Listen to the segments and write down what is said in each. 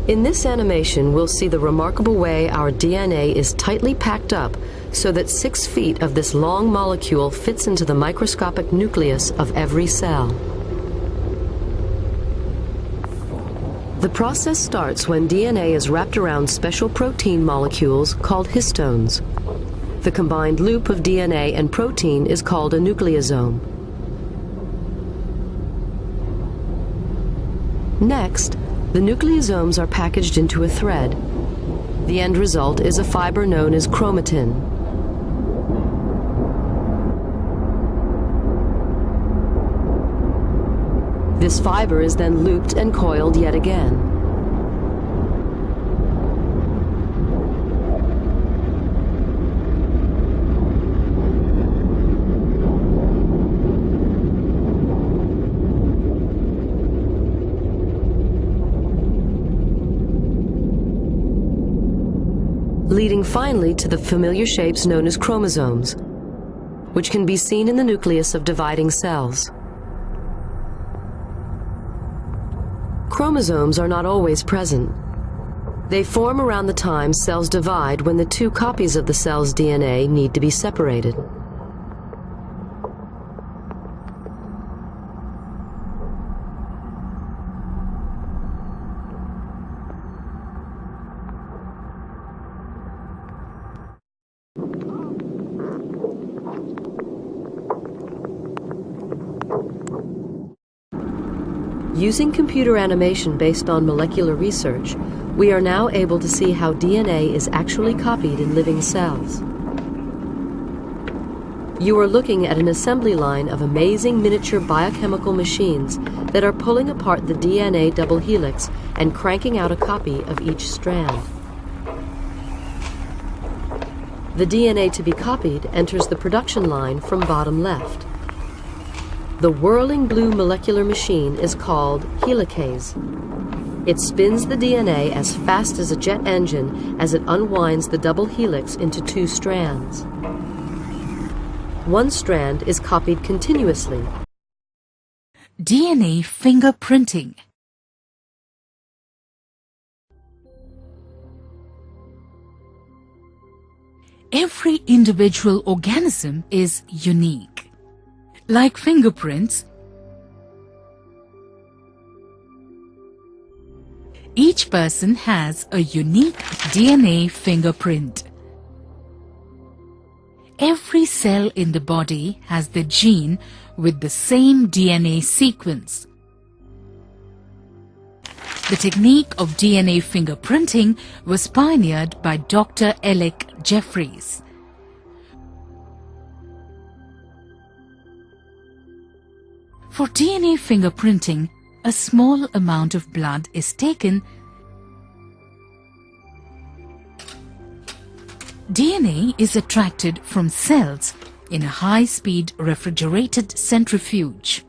In this animation, we'll see the remarkable way our DNA is tightly packed up so that 6 feet of this long molecule fits into the microscopic nucleus of every cell. The process starts when DNA is wrapped around special protein molecules called histones. The combined loop of DNA and protein is called a nucleosome. Next, the nucleosomes are packaged into a thread. The end result is a fiber known as chromatin. This fiber is then looped and coiled yet again. Leading finally to the familiar shapes known as chromosomes, which can be seen in the nucleus of dividing cells. Chromosomes are not always present. They form around the time cells divide when the 2 copies of the cell's DNA need to be separated. Using computer animation based on molecular research, we are now able to see how DNA is actually copied in living cells. You are looking at an assembly line of amazing miniature biochemical machines that are pulling apart the DNA double helix and cranking out a copy of each strand. The DNA to be copied enters the production line from bottom left. The whirling blue molecular machine is called helicase. It spins the DNA as fast as a jet engine as it unwinds the double helix into 2 strands. One strand is copied continuously. DNA fingerprinting. Every individual organism is unique. Like fingerprints, each person has a unique DNA fingerprint. Every cell in the body has the gene with the same DNA sequence. The technique of DNA fingerprinting was pioneered by Dr. Alec Jeffreys. For DNA fingerprinting, a small amount of blood is taken. DNA is extracted from cells in a high-speed refrigerated centrifuge.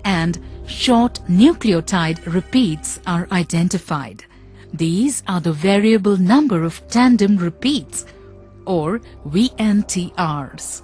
And short nucleotide repeats are identified. These are the variable number of tandem repeats, or VNTRs.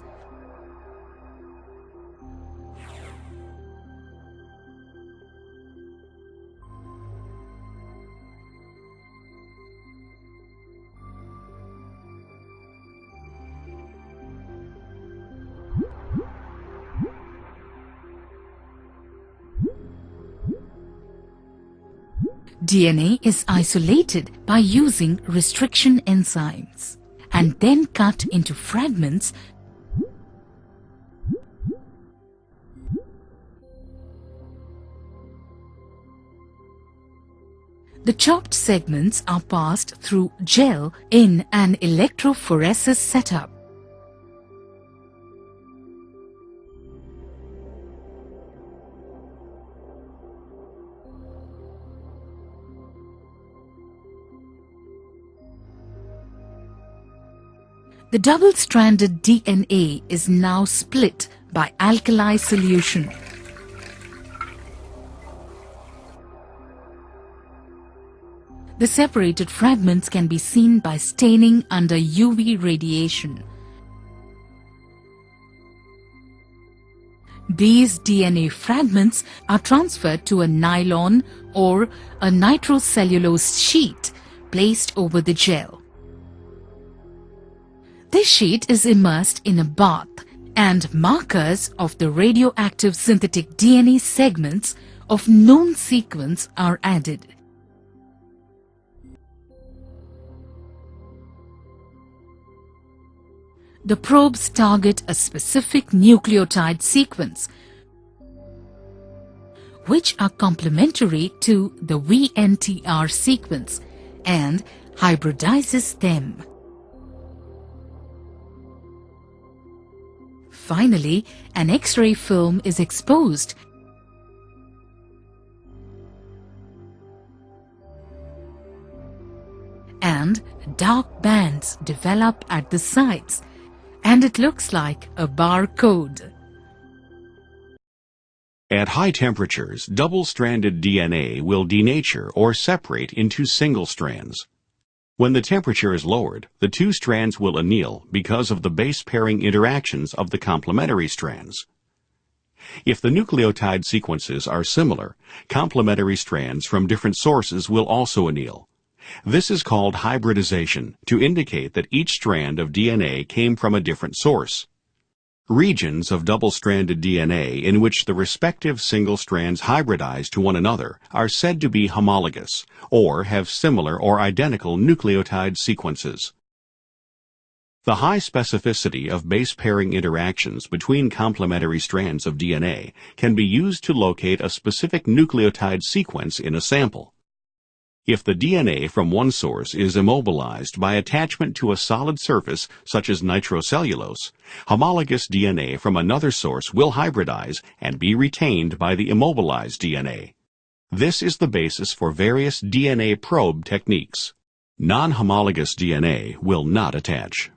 DNA is isolated by using restriction enzymes and then cut into fragments. The chopped segments are passed through gel in an electrophoresis setup. The double-stranded DNA is now split by alkali solution. The separated fragments can be seen by staining under UV radiation. These DNA fragments are transferred to a nylon or a nitrocellulose sheet placed over the gel. This sheet is immersed in a bath and markers of the radioactive synthetic DNA segments of known sequence are added. The probes target a specific nucleotide sequence, which are complementary to the VNTR sequence, and hybridizes them. Finally, an X-ray film is exposed and dark bands develop at the sides, and it looks like a barcode. At high temperatures, double-stranded DNA will denature or separate into single strands. When the temperature is lowered, the two strands will anneal because of the base pairing interactions of the complementary strands. If the nucleotide sequences are similar, complementary strands from different sources will also anneal. This is called hybridization, to indicate that each strand of DNA came from a different source. Regions of double-stranded DNA in which the respective single strands hybridize to one another are said to be homologous, or have similar or identical nucleotide sequences. The high specificity of base pairing interactions between complementary strands of DNA can be used to locate a specific nucleotide sequence in a sample. If the DNA from one source is immobilized by attachment to a solid surface such as nitrocellulose, homologous DNA from another source will hybridize and be retained by the immobilized DNA. This is the basis for various DNA probe techniques. Non-homologous DNA will not attach.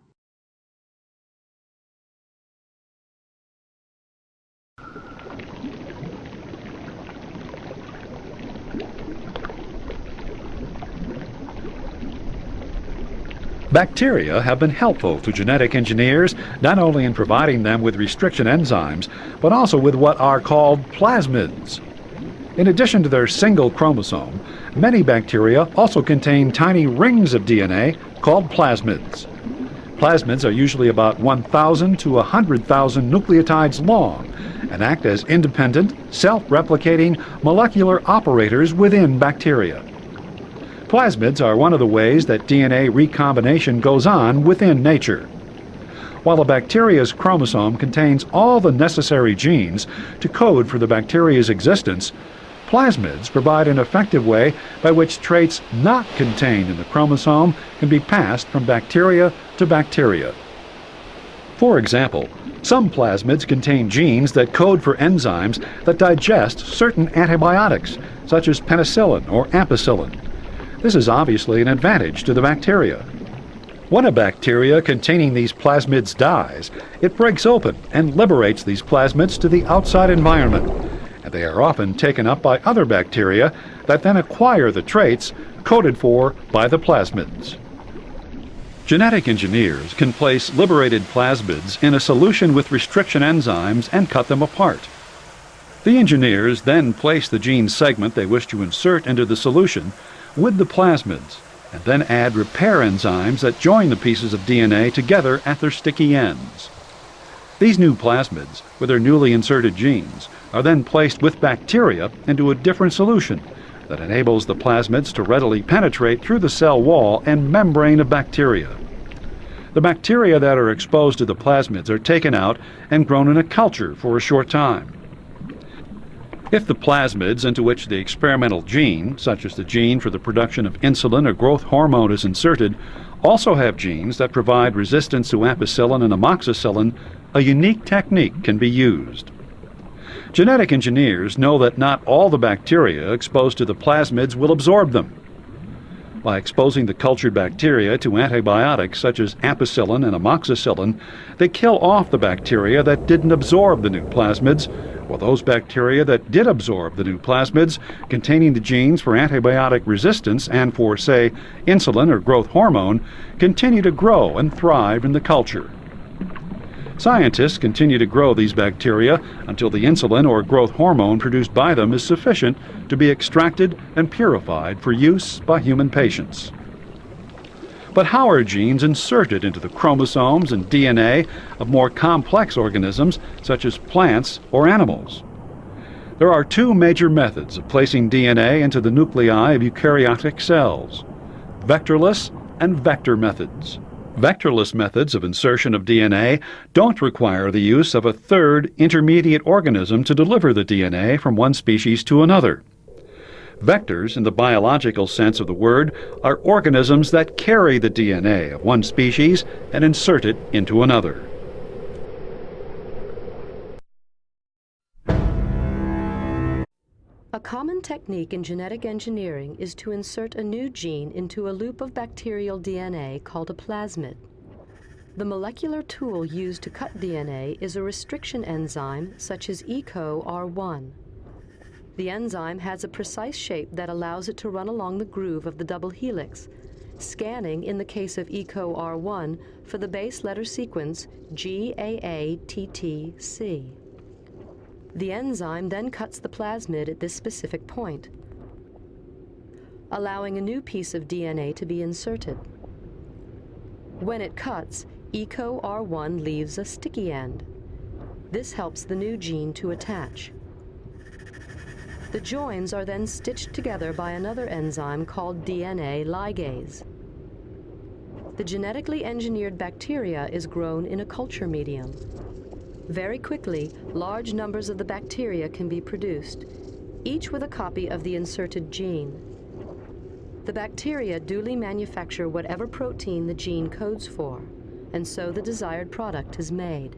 Bacteria have been helpful to genetic engineers, not only in providing them with restriction enzymes, but also with what are called plasmids. In addition to their single chromosome, many bacteria also contain tiny rings of DNA called plasmids. Plasmids are usually about 1,000 to 100,000 nucleotides long and act as independent, self-replicating molecular operators within bacteria. Plasmids are one of the ways that DNA recombination goes on within nature. While a bacteria's chromosome contains all the necessary genes to code for the bacteria's existence, plasmids provide an effective way by which traits not contained in the chromosome can be passed from bacteria to bacteria. For example, some plasmids contain genes that code for enzymes that digest certain antibiotics, such as penicillin or ampicillin. This is obviously an advantage to the bacteria. When a bacteria containing these plasmids dies, it breaks open and liberates these plasmids to the outside environment, and they are often taken up by other bacteria that then acquire the traits coded for by the plasmids. Genetic engineers can place liberated plasmids in a solution with restriction enzymes and cut them apart. The engineers then place the gene segment they wish to insert into the solution with the plasmids, and then add repair enzymes that join the pieces of DNA together at their sticky ends. These new plasmids, with their newly inserted genes, are then placed with bacteria into a different solution that enables the plasmids to readily penetrate through the cell wall and membrane of bacteria. The bacteria that are exposed to the plasmids are taken out and grown in a culture for a short time. If the plasmids into which the experimental gene, such as the gene for the production of insulin or growth hormone, is inserted, also have genes that provide resistance to ampicillin and amoxicillin, a unique technique can be used. Genetic engineers know that not all the bacteria exposed to the plasmids will absorb them. By exposing the cultured bacteria to antibiotics such as ampicillin and amoxicillin, they kill off the bacteria that didn't absorb the new plasmids, while those bacteria that did absorb the new plasmids containing the genes for antibiotic resistance and for, say, insulin or growth hormone continue to grow and thrive in the culture. Scientists continue to grow these bacteria until the insulin or growth hormone produced by them is sufficient to be extracted and purified for use by human patients. But how are genes inserted into the chromosomes and DNA of more complex organisms such as plants or animals? There are two major methods of placing DNA into the nuclei of eukaryotic cells: vectorless and vector methods. Vectorless methods of insertion of DNA don't require the use of a third intermediate organism to deliver the DNA from one species to another. Vectors, in the biological sense of the word, are organisms that carry the DNA of one species and insert it into another. A common technique in genetic engineering is to insert a new gene into a loop of bacterial DNA called a plasmid. The molecular tool used to cut DNA is a restriction enzyme such as EcoR1. The enzyme has a precise shape that allows it to run along the groove of the double helix, scanning, in the case of EcoR1, for the base letter sequence GAATTC. The enzyme then cuts the plasmid at this specific point, allowing a new piece of DNA to be inserted. When it cuts, EcoR1 leaves a sticky end. This helps the new gene to attach. The joins are then stitched together by another enzyme called DNA ligase. The genetically engineered bacteria is grown in a culture medium. Very quickly, large numbers of the bacteria can be produced, each with a copy of the inserted gene. The bacteria duly manufacture whatever protein the gene codes for, and so the desired product is made.